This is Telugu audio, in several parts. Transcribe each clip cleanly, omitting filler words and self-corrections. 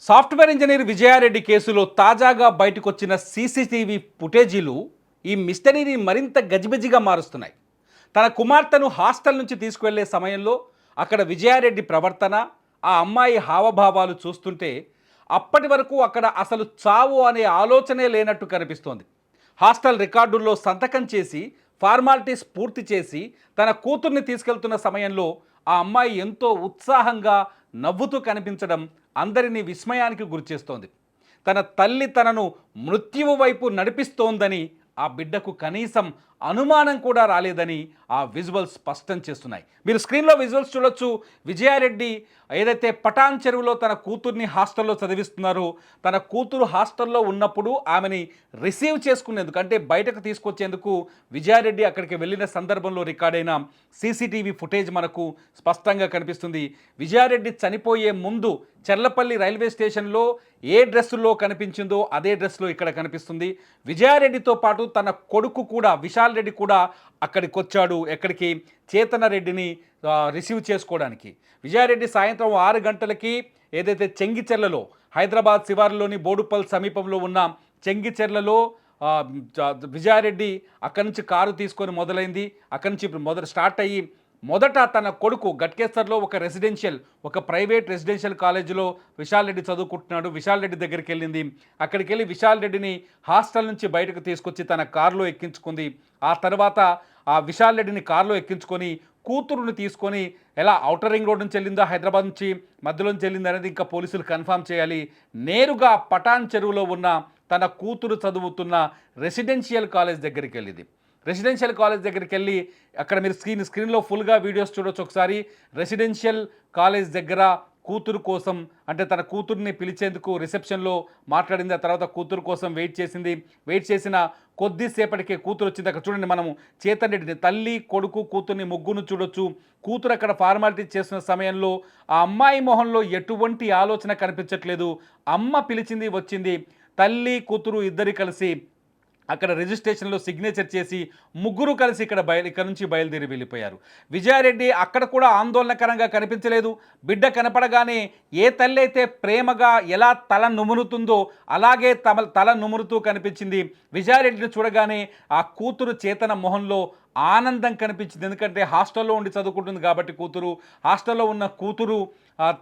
సాఫ్ట్వేర్ ఇంజనీర్ విజయారెడ్డి కేసులో తాజాగా బయటకొచ్చిన సీసీటీవీ ఫుటేజీలు ఈ మిస్టరీని మరింత గజిబిజిగా మారుస్తున్నాయి. తన కుమార్తెను హాస్టల్ నుంచి తీసుకువెళ్లే సమయంలో అక్కడ విజయారెడ్డి ప్రవర్తన, ఆ అమ్మాయి హావభావాలు చూస్తుంటే అప్పటి వరకు అక్కడ అసలు చావు అనే ఆలోచనే లేనట్టు కనిపిస్తోంది. హాస్టల్ రికార్డుల్లో సంతకం చేసి ఫార్మాలిటీస్ పూర్తి చేసి తన కూతుర్ని తీసుకెళ్తున్న సమయంలో ఆ అమ్మాయి ఎంతో ఉత్సాహంగా నవ్వుతూ కనిపించడం అందరినీ విస్మయానికి గురిచేస్తోంది. తన తల్లి తనను మృత్యువు వైపు నడిపిస్తోందని ఆ బిడ్డకు కనీసం అనుమానం కూడా రాలేదని ఆ విజువల్స్ స్పష్టం చేస్తున్నాయి. మీరు స్క్రీన్లో విజువల్స్ చూడొచ్చు. విజయారెడ్డి ఏదైతే పటాన్ చెరువులో తన కూతుర్ని హాస్టల్లో చదివిస్తున్నారో, తన కూతురు హాస్టల్లో ఉన్నప్పుడు ఆమెని రిసీవ్ చేసుకునేందుకు అంటే బయటకు తీసుకొచ్చేందుకు విజయారెడ్డి అక్కడికి వెళ్ళిన సందర్భంలో రికార్డైన సీసీటీవీ ఫుటేజ్ మనకు స్పష్టంగా కనిపిస్తుంది. విజయారెడ్డి చనిపోయే ముందు చెర్లపల్లి రైల్వే స్టేషన్లో ఏ డ్రెస్సులో కనిపించిందో అదే డ్రెస్లో ఇక్కడ కనిపిస్తుంది. విజయారెడ్డితో పాటు తన కొడుకు కూడా విశాల్ రెడ్డి కూడా అక్కడికి వచ్చాడు. ఎక్కడికి? చేతన రెడ్డిని రిసీవ్ చేసుకోవడానికి. విజయారెడ్డి సాయంత్రం 6 గంటలకి ఏదైతే చెంగిచెర్లలో హైదరాబాద్ శివారులోని బోడుపల్ సమీపంలో ఉన్న చెంగిచెర్లలో విజయారెడ్డి అక్కడి నుంచి కారు తీసుకొని మొదలైంది. అక్కడి నుంచి స్టార్ట్ అయ్యి మొదట తన కొడుకు గట్కేసర్లో ఒక ప్రైవేట్ రెసిడెన్షియల్ కాలేజీలో విశాల్ రెడ్డి చదువుకుంటున్నాడు. విశాల్ రెడ్డి దగ్గరికి వెళ్ళింది. అక్కడికి వెళ్ళి విశాల్ రెడ్డిని హాస్టల్ నుంచి బయటకు తీసుకొచ్చి తన కారులో ఎక్కించుకుంది. ఆ తర్వాత ఆ విశాల్ రెడ్డిని కారులో ఎక్కించుకొని కూతురుని తీసుకొని ఎలా ఔటర్ రింగ్ రోడ్ నుంచి వెళ్ళిందో, హైదరాబాద్ నుంచి మధ్యలో నుంచి వెళ్ళింది అనేది ఇంకా పోలీసులు కన్ఫర్మ్ చేయాలి. నేరుగా పటాన్ చెరువులో ఉన్న తన కూతురు చదువుతున్న రెసిడెన్షియల్ కాలేజ్ దగ్గరికి వెళ్ళింది. రెసిడెన్షియల్ కాలేజ్ దగ్గరికి వెళ్ళి అక్కడ మీరు స్క్రీన్లో ఫుల్గా వీడియోస్ చూడొచ్చు ఒకసారి. రెసిడెన్షియల్ కాలేజ్ దగ్గర కూతురు కోసం అంటే తన కూతుర్ని పిలిచేందుకు రిసెప్షన్లో మాట్లాడింది. ఆ తర్వాత కూతురు కోసం వెయిట్ చేసింది. వెయిట్ చేసిన కొద్దిసేపటికే కూతురు వచ్చింది. అక్కడ చూడండి, మనము చేతన్ రెడ్డిని, తల్లి కొడుకు కూతుర్ని ముగ్గురు చూడొచ్చు. కూతురు అక్కడ ఫార్మాలిటీ చేస్తున్న సమయంలో ఆ అమ్మాయి మొహంలో ఎటువంటి ఆలోచన కనిపించట్లేదు. అమ్మ పిలిచింది, వచ్చింది. తల్లి కూతురు ఇద్దరు కలిసి అక్కడ రిజిస్ట్రేషన్లో సిగ్నేచర్ చేసి ముగ్గురు కలిసి ఇక్కడ నుంచి బయలుదేరి వెళ్ళిపోయారు. విజయారెడ్డి అక్కడ కూడా ఆందోళనకరంగా కనిపించలేదు. బిడ్డ కనపడగానే ఏ తల్లి అయితే ప్రేమగా ఎలా తల నుమురుతుందో అలాగే తల నుమురుతూ కనిపించింది. విజయారెడ్డిని చూడగానే ఆ కూతురు చేతన మొహంలో ఆనందం కనిపించింది. ఎందుకంటే హాస్టల్లో ఉండి చదువుకుంటుంది కాబట్టి హాస్టల్లో ఉన్న కూతురు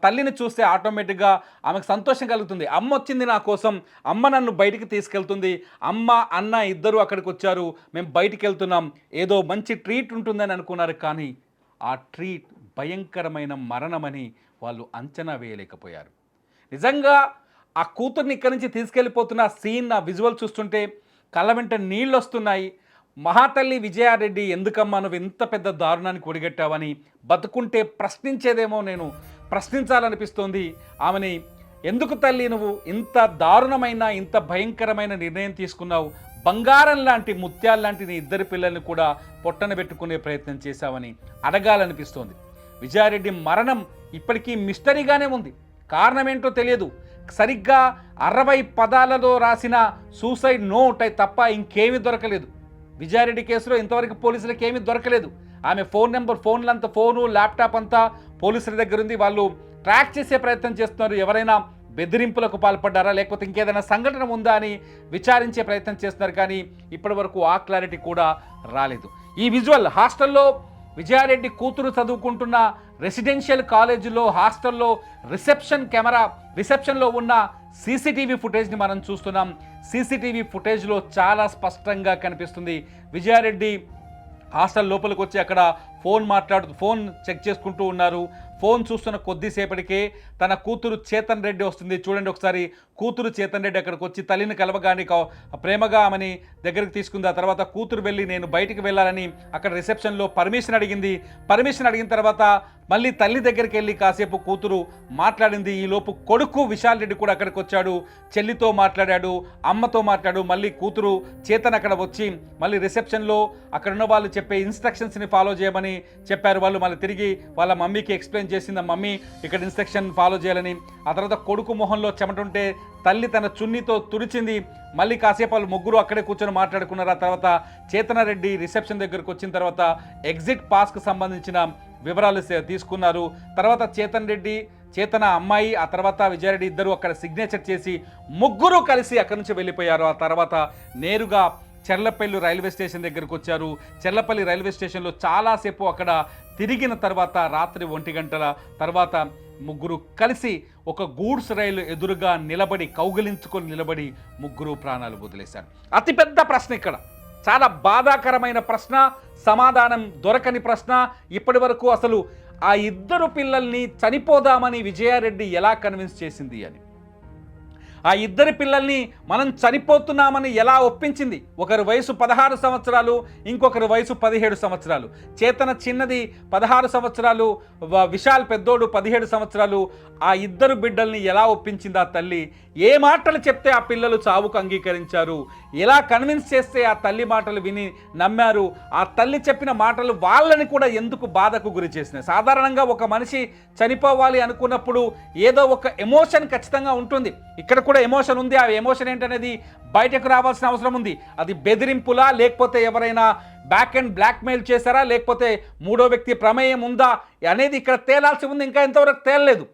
తల్లిని చూస్తే ఆటోమేటిక్గా ఆమెకు సంతోషం కలుగుతుంది. అమ్మ వచ్చింది నా కోసం, అమ్మ నన్ను బయటికి తీసుకెళ్తుంది, అమ్మ అన్న ఇద్దరు అక్కడికి వచ్చారు, మేము బయటికి వెళ్తున్నాం, ఏదో మంచి ట్రీట్ ఉంటుందని అనుకున్నారు. కానీ ఆ ట్రీట్ భయంకరమైన మరణమని వాళ్ళు అంచనా వేయలేకపోయారు. నిజంగా ఆ కూతుర్ని ఇక్కడి నుంచి తీసుకెళ్ళిపోతున్న సీన్, ఆ విజువల్ చూస్తుంటే కళ్ళ వెంట నీళ్ళు వస్తున్నాయి. మహాతల్లి విజయారెడ్డి, ఎందుకమ్మా నువ్వు ఇంత పెద్ద దారుణానికి ఒడిగట్టావని బతుకుంటే ప్రశ్నించేదేమో నేను ప్రశ్నించాలనిపిస్తోంది ఆమెని. ఎందుకు తల్లి నువ్వు ఇంత దారుణమైన ఇంత భయంకరమైన నిర్ణయం తీసుకున్నావు? బంగారం లాంటి ముత్యాలు లాంటి నీ ఇద్దరు పిల్లల్ని కూడా పొట్టన పెట్టుకునే ప్రయత్నం చేశావని అడగాలనిపిస్తోంది. విజయారెడ్డి మరణం ఇప్పటికీ మిస్టరీగానే ఉంది. కారణం ఏంటో తెలియదు. సరిగ్గా 60 పదాలలో రాసిన సూసైడ్ నోట్ తప్ప ఇంకేమీ దొరకలేదు. విజయారెడ్డి కేసులో ఇంతవరకు పోలీసులకు ఏమీ దొరకలేదు. ఆమె ఫోను ల్యాప్టాప్ అంతా పోలీసుల దగ్గర ఉంది. వాళ్ళు ట్రాక్ చేసే ప్రయత్నం చేస్తున్నారు. ఎవరైనా బెదిరింపులకు పాల్పడ్డారా లేకపోతే ఇంకేదైనా సంఘటన ఉందా అని విచారించే ప్రయత్నం చేస్తున్నారు. కానీ ఇప్పటి వరకు ఆ క్లారిటీ కూడా రాలేదు. ఈ విజువల్ హాస్టల్లో విజయారెడ్డి కూతురు చదువుకుంటున్న రెసిడెన్షియల్ కాలేజీలో హాస్టల్లో రిసెప్షన్లో ఉన్న సీసీటీవీ ఫుటేజ్ని మనం చూస్తున్నాం. సీసీటీవీ ఫుటేజ్లో చాలా స్పష్టంగా కనిపిస్తుంది. విజయారెడ్డి హాస్టల్ లోపలికి వచ్చి అక్కడ ఫోన్ చెక్ చేసుకుంటూ ఉన్నారు. ఫోన్ చూస్తున్న కొద్దిసేపటికే తన కూతురు చేతన్ రెడ్డి వస్తుంది. చూడండి ఒకసారి, కూతురు చేతన్ రెడ్డి అక్కడికి వచ్చి తల్లిని కలవగానే ప్రేమగా ఆమెని దగ్గరికి తీసుకుంది. ఆ తర్వాత కూతురు వెళ్ళి నేను బయటికి వెళ్ళాలని అక్కడ రిసెప్షన్లో పర్మిషన్ అడిగిన తర్వాత మళ్ళీ తల్లి దగ్గరికి వెళ్ళి కాసేపు కూతురు మాట్లాడింది. ఈలోపు కొడుకు విశాల్ రెడ్డి కూడా అక్కడికి వచ్చాడు. చెల్లితో మాట్లాడాడు, అమ్మతో మాట్లాడు. మళ్ళీ కూతురు చేతన్ అక్కడ వచ్చి మళ్ళీ రిసెప్షన్లో అక్కడ ఉన్న వాళ్ళు చెప్పే ఇన్స్ట్రక్షన్స్ని ఫాలో చేయమని చెప్పారు. వాళ్ళు మళ్ళీ తిరిగి వాళ్ళ మమ్మీకి ఎక్స్ప్లెయిన్ చేసింది, మమ్మీ ఇక్కడ ఇన్స్ట్రక్షన్ ఫాలో చేయాలని. ఆ తర్వాత కొడుకు మొహంలో చెమటుంటే తల్లి తన చున్నీతో తుడిచింది. మళ్ళీ కాసేపు వాళ్ళు ముగ్గురు అక్కడే కూర్చొని మాట్లాడుకున్నారు. ఆ తర్వాత చేతనారెడ్డి రిసెప్షన్ దగ్గరకు వచ్చిన తర్వాత ఎగ్జిట్ పాస్కు సంబంధించిన వివరాలు తీసుకున్నారు. తర్వాత చేతన్ రెడ్డి చేతన అమ్మాయి, ఆ తర్వాత విజయారెడ్డి ఇద్దరు అక్కడ సిగ్నేచర్ చేసి ముగ్గురు కలిసి అక్కడి నుంచి వెళ్ళిపోయారు. ఆ తర్వాత నేరుగా చెర్లపల్లి రైల్వే స్టేషన్ దగ్గరకు వచ్చారు. చెర్లపల్లి రైల్వే స్టేషన్లో చాలాసేపు అక్కడ తిరిగిన తర్వాత రాత్రి 1 గంటల తర్వాత ముగ్గురు కలిసి ఒక గూడ్స్ రైలు ఎదురుగా నిలబడి కౌగిలించుకొని నిలబడి ముగ్గురు ప్రాణాలు వదిలేశారు. అతిపెద్ద ప్రశ్న ఇక్కడ, చాలా బాధాకరమైన ప్రశ్న, సమాధానం దొరకని ప్రశ్న. ఇప్పటి వరకు అసలు ఆ ఇద్దరు పిల్లల్ని చనిపోదామని విజయారెడ్డి ఎలా కన్విన్స్ చేసింది అని, ఆ ఇద్దరి పిల్లల్ని మనం చనిపోతున్నామని ఎలా ఒప్పించింది. ఒకరి వయసు 16 సంవత్సరాలు, ఇంకొకరి వయసు 17 సంవత్సరాలు. చేతన చిన్నది 16 సంవత్సరాలు, విశాల్ పెద్దోడు 17 సంవత్సరాలు. ఆ ఇద్దరు బిడ్డల్ని ఎలా ఒప్పించింది ఆ తల్లి? ఏ మాటలు చెప్తే ఆ పిల్లలు చావుకు అంగీకరించారు? ఎలా కన్విన్స్ చేస్తే ఆ తల్లి మాటలు విని నమ్మారు? ఆ తల్లి చెప్పిన మాటలు వాళ్ళని కూడా ఎందుకు బాధకు గురి చేసినాయి? సాధారణంగా ఒక మనిషి చనిపోవాలి అనుకున్నప్పుడు ఏదో ఒక ఎమోషన్ ఖచ్చితంగా ఉంటుంది. ఇక్కడ కూడా ఎమోషన్ ఉంది. ఆ ఎమోషన్ ఏంటనేది బయటకు రావాల్సిన అవసరం ఉంది. అది బెదిరింపులా, లేకపోతే ఎవరైనా బ్యాక్ అండ్ బ్లాక్మెయిల్ చేశారా, లేకపోతే మూడో వ్యక్తి ప్రమేయం ఉందా అనేది ఇక్కడ తేలాల్సి ఉంది. ఇంకా ఇంతవరకు తేలలేదు.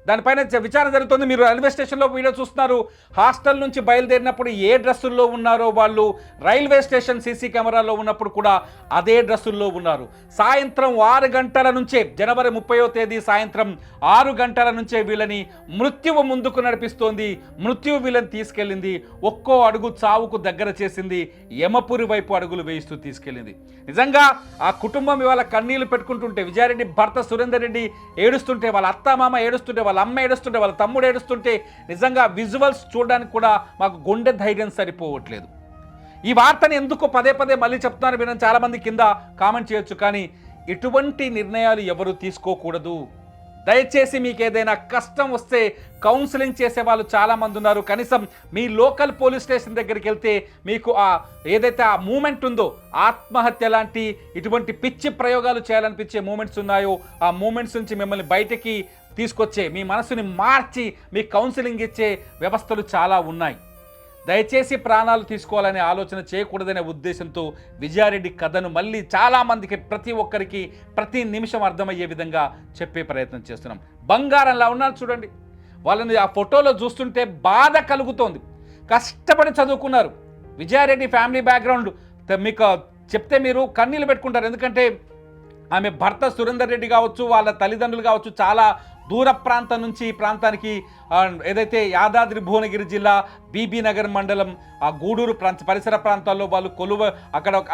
దానిపైన విచారణ జరుగుతుంది. మీరు రైల్వే స్టేషన్లో వీడియో చూస్తున్నారు. హాస్టల్ నుంచి బయలుదేరినప్పుడు ఏ డ్రెస్సుల్లో ఉన్నారో వాళ్ళు రైల్వే స్టేషన్ సీసీ కెమెరాలో ఉన్నప్పుడు కూడా అదే డ్రెస్సుల్లో ఉన్నారు. సాయంత్రం 6 గంటల నుంచే, జనవరి 30వ తేదీ సాయంత్రం 6 గంటల నుంచే వీళ్ళని మృత్యువు ముందుకు నడిపిస్తోంది. మృత్యువు వీళ్ళని తీసుకెళ్ళింది. ఒక్కో అడుగు చావుకు దగ్గర చేసింది. యమపురి వైపు అడుగులు వేయిస్తూ తీసుకెళ్ళింది. నిజంగా ఆ కుటుంబం ఇవాళ కన్నీళ్లు పెట్టుకుంటుంటే, విజయారెడ్డి భర్త సురేందర్ రెడ్డి ఏడుస్తుంటే, వాళ్ళ అత్తమామ ఏడుస్తుంటే, వాళ్ళ అమ్మ ఏడుస్తుంటే, వాళ్ళ తమ్ముడు ఏడుస్తుంటే, నిజంగా విజువల్స్ చూడడానికి కూడా మాకు గుండె ధైర్యం సరిపోవట్లేదు. ఈ వార్తని ఎందుకు పదే పదే మళ్ళీ చెప్తున్నారు మీరు చాలామంది కింద కామెంట్ చేయొచ్చు. కానీ ఇటువంటి నిర్ణయాలు ఎవరు తీసుకోకూడదు. దయచేసి మీకు ఏదైనా కష్టం వస్తే కౌన్సిలింగ్ చేసే వాళ్ళు చాలామంది ఉన్నారు. కనీసం మీ లోకల్ పోలీస్ స్టేషన్ దగ్గరికి వెళ్తే మీకు ఏదైతే ఆ మూమెంట్ ఉందో, ఆత్మహత్య లాంటి ఇటువంటి పిచ్చి ప్రయోగాలు చేయాలనిపించే మూమెంట్స్ ఉన్నాయో, ఆ మూమెంట్స్ నుంచి మిమ్మల్ని బయటికి తీసుకొచ్చే, మీ మనసుని మార్చి మీ కౌన్సిలింగ్ ఇచ్చే వ్యవస్థలు చాలా ఉన్నాయి. దయచేసి ప్రాణాలు తీసుకోవాలనే ఆలోచన చేయకూడదనే ఉద్దేశంతో విజయారెడ్డి కథను మళ్ళీ చాలామందికి, ప్రతి ఒక్కరికి ప్రతి నిమిషం అర్థమయ్యే విధంగా చెప్పే ప్రయత్నం చేస్తున్నాం. బంగారంలా ఉన్నారు చూడండి. వాళ్ళని ఆ ఫోటోలో చూస్తుంటే బాధ కలుగుతోంది. కష్టపడి చదువుకున్నారు. విజయారెడ్డి ఫ్యామిలీ బ్యాక్గ్రౌండ్ మీకు చెప్తే మీరు కన్నీళ్ళు పెట్టుకుంటారు. ఎందుకంటే ఆమె భర్త సురేందర్ రెడ్డి కావచ్చు, వాళ్ళ తల్లిదండ్రులు కావచ్చు, చాలా దూర ప్రాంతం నుంచి ఈ ప్రాంతానికి ఏదైతే యాదాద్రి భువనగిరి జిల్లా బీబీ నగర్ మండలం ఆ గూడూరు పరిసర ప్రాంతాల్లో వాళ్ళు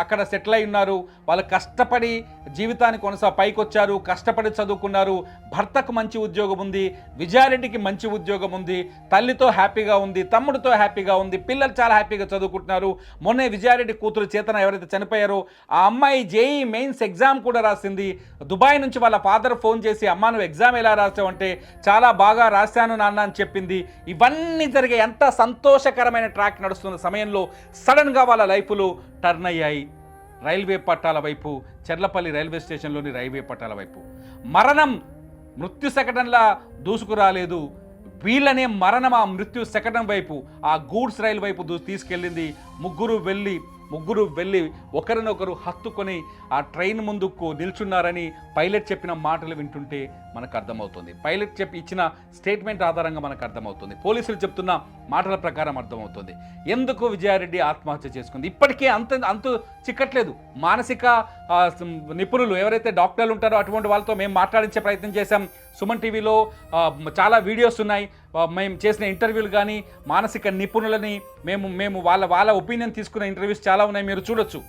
అక్కడ సెటిల్ అయి ఉన్నారు. వాళ్ళు కష్టపడి జీవితాన్ని పైకి వచ్చారు, కష్టపడి చదువుకున్నారు. భర్తకు మంచి ఉద్యోగం ఉంది, విజయారెడ్డికి మంచి ఉద్యోగం ఉంది, తల్లితో హ్యాపీగా ఉంది, తమ్ముడితో హ్యాపీగా ఉంది, పిల్లలు చాలా హ్యాపీగా చదువుకుంటున్నారు. మొన్నే విజయారెడ్డి కూతురు చేతన ఎవరైతే చనిపోయారో ఆ అమ్మాయి జేఈ మెయిన్స్ ఎగ్జామ్ కూడా రాసింది. దుబాయ్ నుంచి వాళ్ళ ఫాదర్ ఫోన్ చేసి, అమ్మా నువ్వు ఎగ్జామ్ ఎలా రాసావు అంటే, చాలా బాగా రాశాను నాన్న అని చెప్పింది. ఇవన్నీ జరిగే ఎంత సంతోషకరమైన ట్రాక్ నడుస్తున్న సమయంలో సడన్గా వాళ్ళ లైఫ్లు టర్న్ అయ్యాయి రైల్వే పట్టాల వైపు, చెర్లపల్లి రైల్వే స్టేషన్లోని రైల్వే పట్టాల వైపు. మరణం మృత్యు శకటంలా దూసుకురాలేదు, వీళ్ళనే మరణం ఆ మృత్యు శకటం వైపు, ఆ గూడ్స్ రైలు వైపు తీసుకెళ్ళింది. ముగ్గురు వెళ్ళి ఒకరినొకరు హత్తుకొని ఆ ట్రైన్ ముందుకు నిల్చున్నారని పైలట్ చెప్పిన మాటలు వింటుంటే మనకు అర్థమవుతుంది. పైలట్ ఇచ్చిన స్టేట్మెంట్ ఆధారంగా మనకు అర్థమవుతుంది. పోలీసులు చెప్తున్న మాటల ప్రకారం అర్థమవుతుంది ఎందుకు విజయారెడ్డి ఆత్మహత్య చేసుకుంది. ఇప్పటికే అంతు చిక్కట్లేదు. మానసిక నిపుణులు ఎవరైతే డాక్టర్లు ఉంటారో అటువంటి వాళ్ళతో మేము మాట్లాడించే ప్రయత్నం చేశాం. సుమన్ టీవీలో చాలా వీడియోస్ ఉన్నాయి. మేము చేసిన ఇంటర్వ్యూలు కానీ, మానసిక నిపుణులని మేము వాళ్ళ ఒపీనియన్ తీసుకున్న ఇంటర్వ్యూస్ చాలా ఉన్నాయి, మీరు చూడొచ్చు.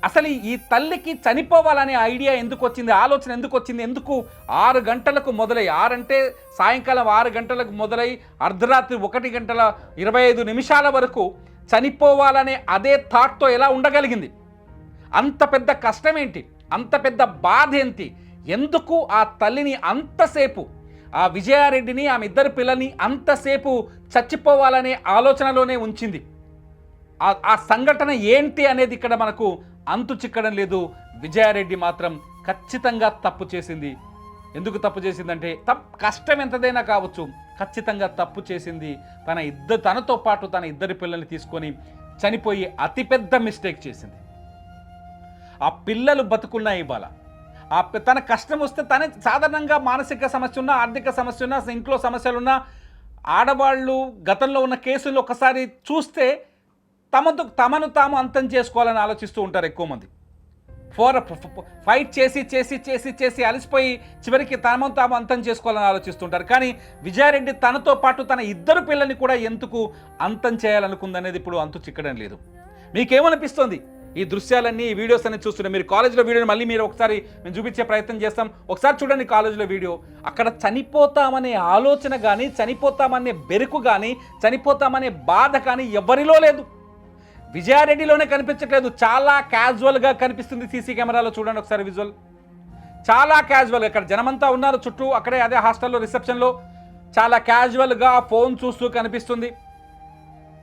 అసలు ఈ తల్లికి చనిపోవాలనే ఐడియా ఎందుకు వచ్చింది, ఆలోచన ఎందుకు వచ్చింది, ఎందుకు 6 గంటలకు మొదలై, 6 అంటే సాయంకాలం 6 గంటలకు మొదలై అర్ధరాత్రి 1:25 వరకు చనిపోవాలనే అదే థాట్తో ఎలా ఉండగలిగింది? అంత పెద్ద కష్టం ఏంటి, అంత పెద్ద బాధ ఏంటి, ఎందుకు ఆ తల్లిని అంతసేపు, ఆ విజయారెడ్డిని, ఆమె ఇద్దరు పిల్లల్ని అంతసేపు చచ్చిపోవాలనే ఆలోచనలోనే ఉంచింది? ఆ సంఘటన ఏంటి అనేది ఇక్కడ మనకు అంతు చిక్కడం లేదు. విజయారెడ్డి మాత్రం ఖచ్చితంగా తప్పు చేసింది. ఎందుకు తప్పు చేసిందంటే, కష్టం ఎంతదైనా కావచ్చు, ఖచ్చితంగా తప్పు చేసింది. తనతో పాటు తన ఇద్దరి పిల్లల్ని తీసుకొని చనిపోయి అతిపెద్ద మిస్టేక్ చేసింది. ఆ పిల్లలు బతుకున్నా ఇవాళ, తన కష్టం వస్తే తనే సాధారణంగా మానసిక సమస్య ఉన్నా, ఆర్థిక సమస్య ఉన్నా, ఇంట్లో సమస్యలున్నా ఆడవాళ్ళు గతంలో ఉన్న కేసులు ఒకసారి చూస్తే తమను తాము అంతం చేసుకోవాలని ఆలోచిస్తూ ఉంటారు ఎక్కువ మంది. ఫైట్ చేసి చేసి చేసి చేసి అలసిపోయి చివరికి తమను తాము అంతం చేసుకోవాలని ఆలోచిస్తుంటారు. కానీ విజయారెడ్డి తనతో పాటు తన ఇద్దరు పిల్లల్ని కూడా ఎందుకు అంతం చేయాలనుకుందనేది ఇప్పుడు అంతు చిక్కడం లేదు. మీకేమనిపిస్తుంది ఈ దృశ్యాలన్నీ, ఈ వీడియోస్ అన్ని చూస్తుంటే? మీరు కాలేజీలో వీడియోని మళ్ళీ మీరు ఒకసారి మేము చూపించే ప్రయత్నం చేస్తాం. ఒకసారి చూడండి కాలేజీలో వీడియో. అక్కడ చనిపోతామనే ఆలోచన కానీ, చనిపోతామనే బెరుకు కానీ, చనిపోతామనే బాధ కానీ ఎవరిలో లేదు. విజయారెడ్డిలోనే కనిపించట్లేదు. చాలా క్యాజువల్గా కనిపిస్తుంది సీసీ కెమెరాలో. చూడండి ఒకసారి విజువల్. చాలా క్యాజువల్గా, ఇక్కడ జనమంతా ఉన్నారు చుట్టూ, అక్కడే అదే హాస్టల్లో రిసెప్షన్లో చాలా క్యాజువల్గా ఫోన్ చూస్తూ కనిపిస్తుంది.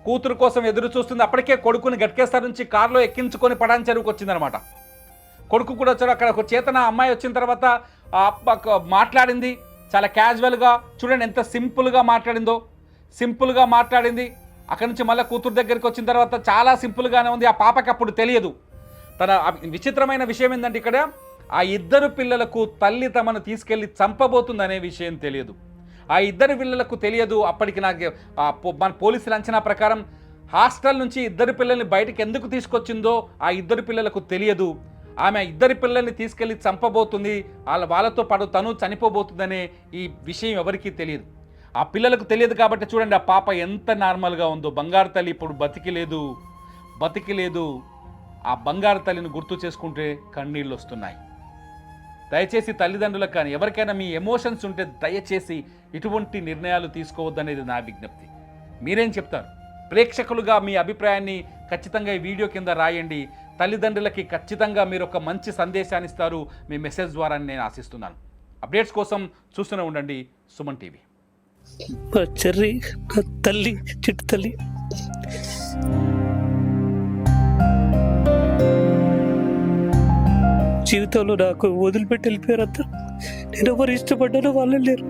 కూతురు కోసం ఎదురు చూస్తుంది. అప్పటికే కొడుకుని గట్కేస్తారు నుంచి కారులో ఎక్కించుకొని పడాన్ చెరువుకు వచ్చిందనమాట. కొడుకు కూడా వచ్చాడు. అక్కడ ఒక చేతన అమ్మాయి వచ్చిన తర్వాత మాట్లాడింది చాలా క్యాజువల్గా. చూడండి ఎంత సింపుల్గా మాట్లాడిందో. సింపుల్గా మాట్లాడింది. అక్కడి నుంచి మళ్ళీ కూతురు దగ్గరికి వచ్చిన తర్వాత చాలా సింపుల్గానే ఉంది. ఆ పాపకి అప్పుడు తెలియదు. తన విచిత్రమైన విషయం ఏంటంటే ఇక్కడ ఆ ఇద్దరు పిల్లలకు తల్లి తమను తీసుకెళ్ళి చంపబోతుందనే విషయం తెలియదు. ఆ ఇద్దరు పిల్లలకు తెలియదు. అప్పటికి నాకు మన పోలీసుల అంచనా ప్రకారం హాస్టల్ నుంచి ఇద్దరు పిల్లల్ని బయటకు ఎందుకు తీసుకొచ్చిందో ఆ ఇద్దరు పిల్లలకు తెలియదు. ఆమె ఇద్దరి పిల్లల్ని తీసుకెళ్ళి చంపబోతుంది, వాళ్ళతో పాటు తను చనిపోబోతుందనే ఈ విషయం ఎవరికీ తెలియదు. ఆ పిల్లలకు తెలియదు కాబట్టి చూడండి ఆ పాప ఎంత నార్మల్గా ఉందో. బంగారు తల్లి ఇప్పుడు బతికి లేదు. ఆ బంగారు తల్లిని గుర్తు చేసుకుంటే కన్నీళ్ళు వస్తున్నాయి. దయచేసి తల్లిదండ్రులకు కానీ ఎవరికైనా మీ ఎమోషన్స్ ఉంటే దయచేసి ఇటువంటి నిర్ణయాలు తీసుకోవద్దనేది నా విజ్ఞప్తి. మీరేం చెప్తారు? ప్రేక్షకులుగా మీ అభిప్రాయాన్ని ఖచ్చితంగా ఈ వీడియో కింద రాయండి. తల్లిదండ్రులకి ఖచ్చితంగా మీరు ఒక మంచి సందేశాన్ని ఇస్తారు మీ మెసేజ్ ద్వారా నేను ఆశిస్తున్నాను. అప్డేట్స్ కోసం చూస్తూనే ఉండండి సుమన్ టీవీ. చెర్రి తల్లి, చిట్టు తల్లి. జీవితంలో నాకు వదిలిపెట్టి వెళ్ళిపోయారు అందరు. నేను ఎవరు ఇష్టపడ్డానో వాళ్ళు లేరు.